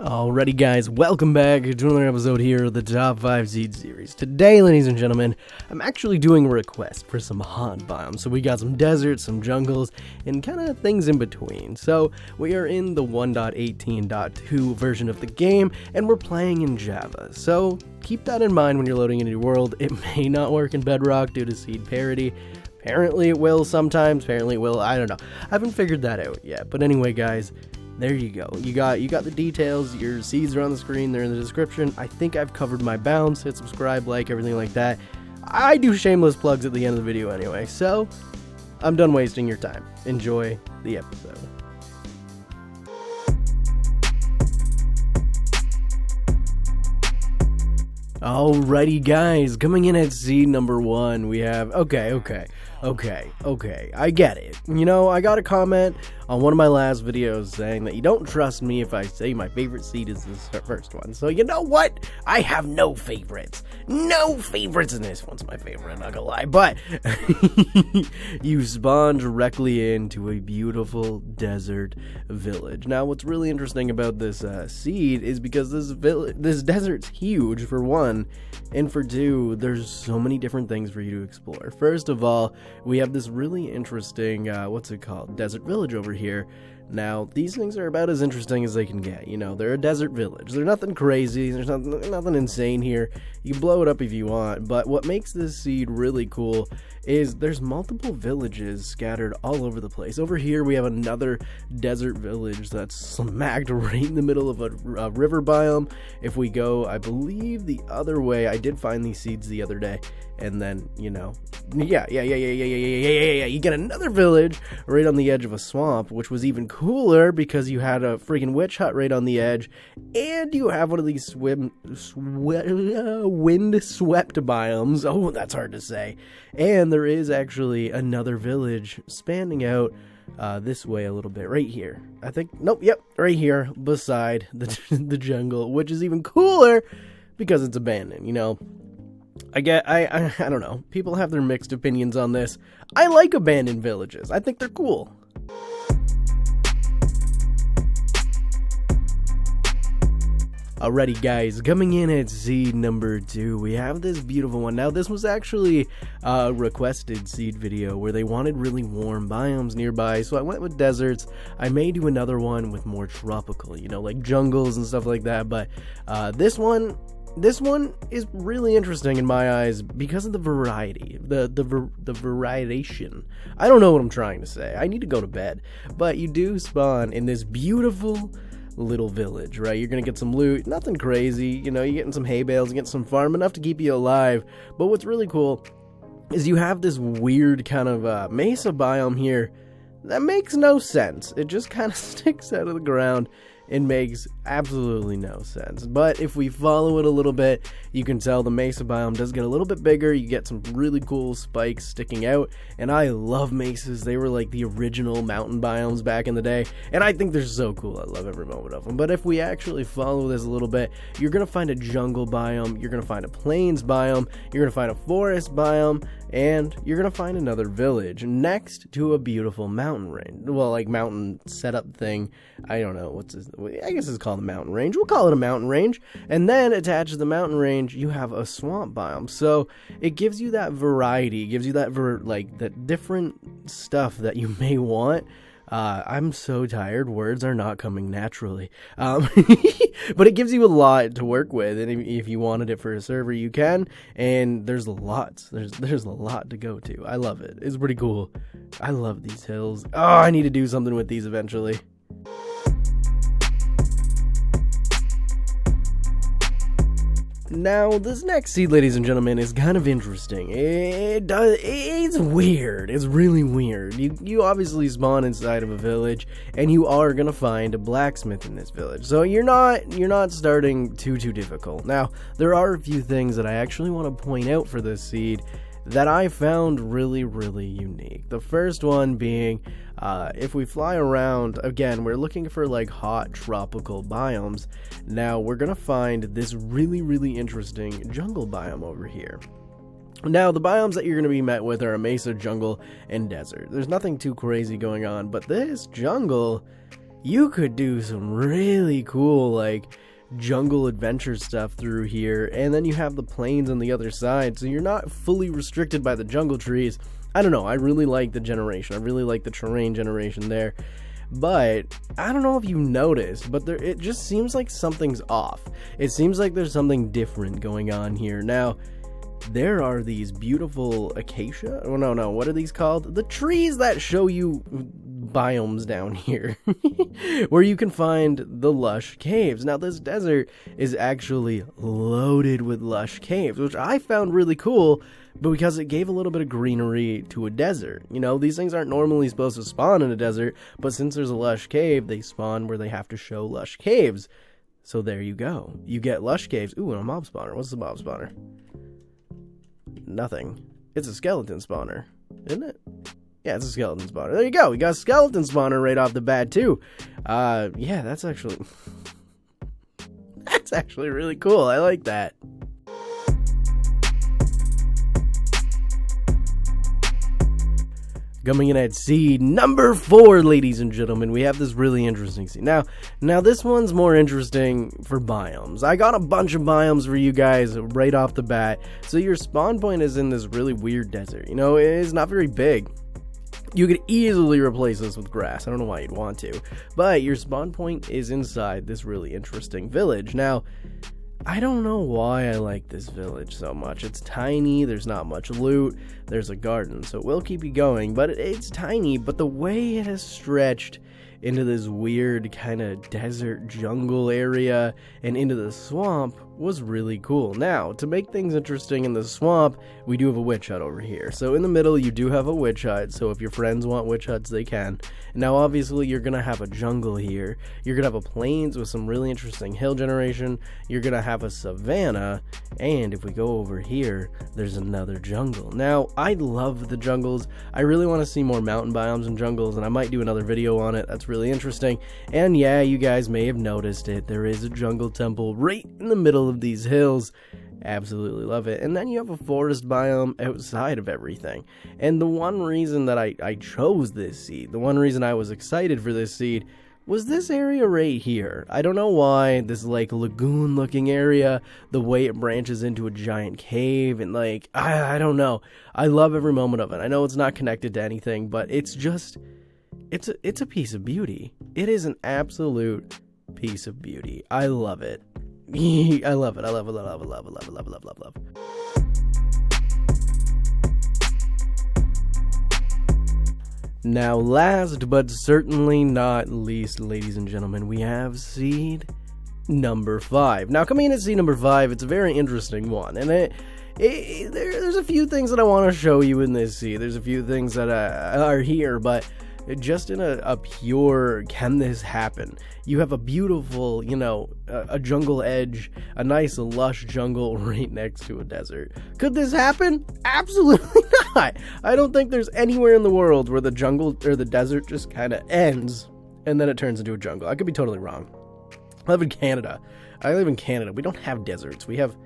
Alrighty guys, welcome back to another episode here of the Top 5 Seed Series. Today, ladies and gentlemen, I'm actually doing a request for some hot biomes. So we got some deserts, some jungles, and kind of things in between. So we are in the 1.18.2 version of the game, and we're playing in Java. So keep that in mind when you're loading into your world. It may not work in Bedrock due to seed parity. Apparently it will sometimes, apparently it will, I don't know. I haven't figured that out yet. But anyway guys, there you go. You got the details. Your seeds are on the screen. They're in the description. I think I've covered my bounds. Hit subscribe, like, everything like that. I do shameless plugs at the end of the video anyway. So, I'm done wasting your time. Enjoy the episode. Alrighty guys, coming in at seed number 1, we have, okay, I get it. You know, I got a comment on one of my last videos saying that you don't trust me if I say my favorite seed is the first one. So you know what? I have no favorites. No favorites, and this one's my favorite, I'm not gonna lie. But you spawn directly into a beautiful desert village. Now, what's really interesting about this seed is because this desert's huge, for one, and for two, there's so many different things for you to explore. First of all, we have this really interesting, desert village over here. Now, these things are about as interesting as they can get. You know, they're a desert village. They're nothing crazy. There's nothing insane here. You can blow it up if you want. But what makes this seed really cool is there's multiple villages scattered all over the place. Over here, we have another desert village that's smacked right in the middle of a river biome. If we go, I believe, the other way, I did find these seeds the other day. And then, you know, yeah, you get another village right on the edge of a swamp, which was even cooler because you had a freaking witch hut right on the edge, and you have one of these wind-swept biomes. Oh, that's hard to say. And there is actually another village spanning out this way a little bit, right here. I think, right here beside the jungle, which is even cooler because it's abandoned, you know. I don't know. People have their mixed opinions on this. I like abandoned villages. I think they're cool. Alrighty guys, coming in at seed number 2, we have this beautiful one. Now this was actually a requested seed video where they wanted really warm biomes nearby, so I went with deserts. I may do another one with more tropical, you know, like jungles and stuff like that, but this one is really interesting in my eyes because of the variety, the variation. I don't know what I'm trying to say. I need to go to bed. But you do spawn in this beautiful little village, right? You're gonna get some loot, nothing crazy. You know, you're getting some hay bales, you get some farm, enough to keep you alive. But what's really cool is you have this weird kind of mesa biome here that makes no sense. It just kind of sticks out of the ground. It makes absolutely no sense. But if we follow it a little bit, you can tell the mesa biome does get a little bit bigger. You get some really cool spikes sticking out. And I love mesas. They were like the original mountain biomes back in the day. And I think they're so cool. I love every moment of them. But if we actually follow this a little bit, you're going to find a jungle biome. You're going to find a plains biome. You're going to find a forest biome. And you're going to find another village next to a beautiful mountain range. Well, like mountain setup thing. I don't know. I guess it's called a mountain range. We'll call it a mountain range. And then attached to the mountain range, you have a swamp biome. So it gives you that variety. It gives you that, that different stuff that you may want. I'm so tired. Words are not coming naturally. But it gives you a lot to work with, and if you wanted it for a server, you can. And there's lots. There's a lot to go to. I love it. It's pretty cool. I love these hills. Oh, I need to do something with these eventually. Now, this next seed, ladies and gentlemen, is kind of interesting. It's weird. It's really weird. You obviously spawn inside of a village, and you are gonna find a blacksmith in this village. So you're not starting too difficult. Now, there are a few things that I actually want to point out for this seed that I found really unique. The first one being, if we fly around, again, we're looking for like hot tropical biomes. Now we're gonna find this really interesting jungle biome over here. Now, the biomes that you're going to be met with are a mesa, jungle, and desert. There's nothing too crazy going on, but this jungle you could do some really cool, like, jungle adventure stuff through here, and then you have the plains on the other side, so you're not fully restricted by the jungle trees. I don't know, I really like the generation. I really like the terrain generation there. But I don't know if you noticed, but it just seems like something's off. It seems like there's something different going on here. Now, there are these beautiful acacia. Oh, no, what are these called? The trees that show you biomes down here where you can find the lush caves. Now, this desert is actually loaded with lush caves, which I found really cool, but because it gave a little bit of greenery to a desert. You know, these things aren't normally supposed to spawn in a desert, but since there's a lush cave, they spawn where they have to show lush caves. So there you go. You get lush caves. Ooh, and a mob spawner. What's the mob spawner? Nothing. It's a skeleton spawner, isn't it? Yeah, it's a skeleton spawner. There you go. We got a skeleton spawner right off the bat too. Yeah, that's actually really cool. I like that. Coming in at seed number 4, ladies and gentlemen, we have this really interesting seed. Now this one's more interesting for biomes. I got a bunch of biomes for you guys right off the bat. So your spawn point is in this really weird desert. You know, it is not very big. You could easily replace this with grass. I don't know why you'd want to. But your spawn point is inside this really interesting village. Now, I don't know why I like this village so much. It's tiny, there's not much loot, there's a garden, so it will keep you going, but it's tiny, but the way it has stretched into this weird kind of desert jungle area and into the swamp was really cool. Now, to make things interesting in the swamp, we do have a witch hut over here. So in the middle, you do have a witch hut, so if your friends want witch huts, they can. Now, obviously, you're going to have a jungle here. You're going to have a plains with some really interesting hill generation. You're going to have a savanna, and if we go over here, there's another jungle. Now, I love the jungles. I really want to see more mountain biomes and jungles, and I might do another video on it. That's really interesting. And yeah, you guys may have noticed it. There is a jungle temple right in the middle of these hills. Absolutely love it. And then you have a forest biome outside of everything. And the one reason that I chose this seed, the one reason I was excited for this seed, was this area right here. I don't know why, this like lagoon looking area, the way it branches into a giant cave, and like, I don't know. I love every moment of it. I know it's not connected to anything, but it's just, it's a piece of beauty. It is an absolute piece of beauty. I love it. I love it. I love it. I love it. Love it. Love it. Love it. Love it. Love it. Now, last but certainly not least, ladies and gentlemen, we have seed number 5. Now, coming in at seed number 5, it's a very interesting one, and there's a few things that I want to show you in this seed. There's a few things that are here, but just in a pure, can this happen? You have a beautiful, you know, a jungle edge, a nice lush jungle right next to a desert. Could this happen? Absolutely not. I don't think there's anywhere in the world where the jungle or the desert just kind of ends and then it turns into a jungle. I could be totally wrong. I live in Canada. We don't have deserts. We have...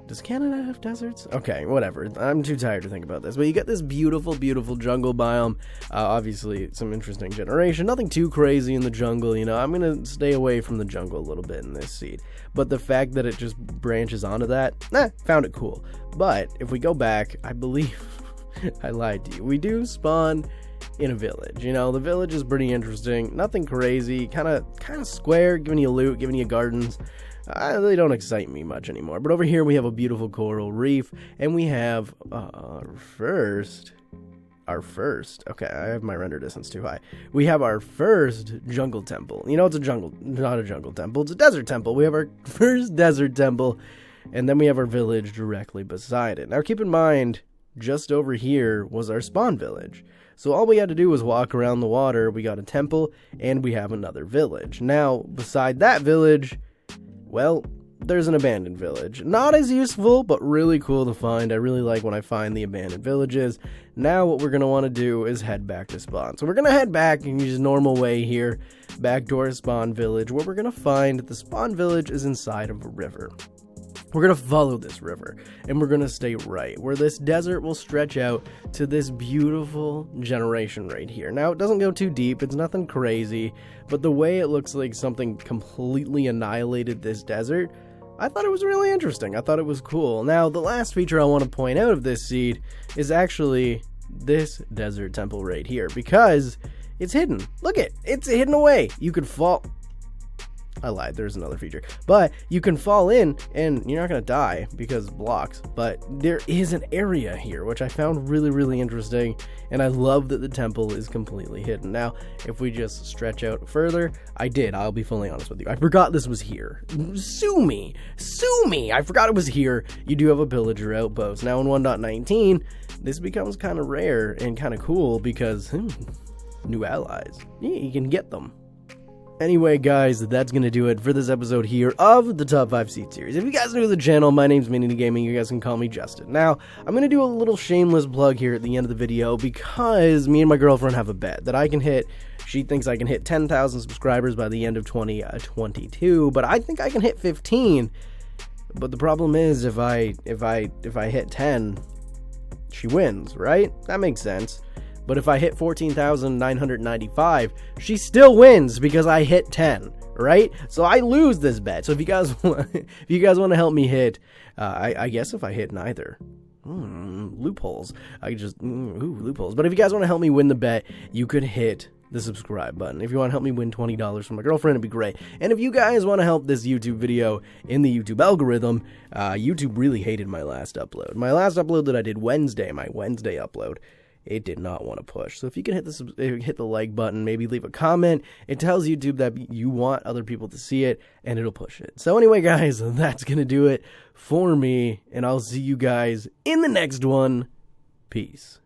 Does Canada have deserts? Okay, whatever. I'm too tired to think about this. But you get this beautiful, beautiful jungle biome. Obviously, some interesting generation. Nothing too crazy in the jungle, you know. I'm going to stay away from the jungle a little bit in this seed. But the fact that it just branches onto that, found it cool. But if we go back, I believe I lied to you. We do spawn in a village. You know, the village is pretty interesting. Nothing crazy. Kind of square, giving you loot, giving you gardens. They don't excite me much anymore. But over here we have a beautiful coral reef, and we have our first. Okay, I have my render distance too high. We have our first jungle temple. You know, it's a jungle, not a jungle temple. It's a desert temple. We have our first desert temple, and then we have our village directly beside it. Now, keep in mind, just over here was our spawn village. So all we had to do was walk around the water. We got a temple, and we have another village. Now, beside that village, well, there's an abandoned village. Not as useful, but really cool to find. I really like when I find the abandoned villages. Now what we're going to want to do is head back to spawn. So we're going to head back and use normal way here, back to our spawn village, where we're going to find the spawn village is inside of a river. We're going to follow this river, and we're going to stay right, where this desert will stretch out to this beautiful generation right here. Now, it doesn't go too deep, it's nothing crazy, but the way it looks like something completely annihilated this desert, I thought it was really interesting. I thought it was cool. Now, the last feature I want to point out of this seed is actually this desert temple right here, because it's hidden. Look it's hidden away. You could fall... I lied, there's another feature. But you can fall in, and you're not going to die because blocks. But there is an area here, which I found really, really interesting. And I love that the temple is completely hidden. Now, if we just stretch out further, I'll be fully honest with you. I forgot this was here. Sue me. I forgot it was here. You do have a pillager outpost. Now in 1.19, this becomes kind of rare and kind of cool because, new allies. Yeah, you can get them. Anyway, guys, that's going to do it for this episode here of the Top 5 Seed Series. If you guys are new to the channel, my name's Mini Gaming. You guys can call me Justin. Now, I'm going to do a little shameless plug here at the end of the video because me and my girlfriend have a bet that I can hit. She thinks I can hit 10,000 subscribers by the end of 2022, but I think I can hit 15. But the problem is if I hit 10, she wins, right? That makes sense. But if I hit 14,995, she still wins because I hit 10, right? So I lose this bet. So if you guys want to help me hit, I guess if I hit neither, loopholes. Loopholes. But if you guys want to help me win the bet, you could hit the subscribe button. If you want to help me win $20 from my girlfriend, it'd be great. And if you guys want to help this YouTube video in the YouTube algorithm, YouTube really hated my last upload. My last upload that I did Wednesday, my Wednesday upload, it did not want to push. So if you can hit the like button, maybe leave a comment, it tells YouTube that you want other people to see it, and it'll push it. So anyway, guys, that's going to do it for me, and I'll see you guys in the next one. Peace.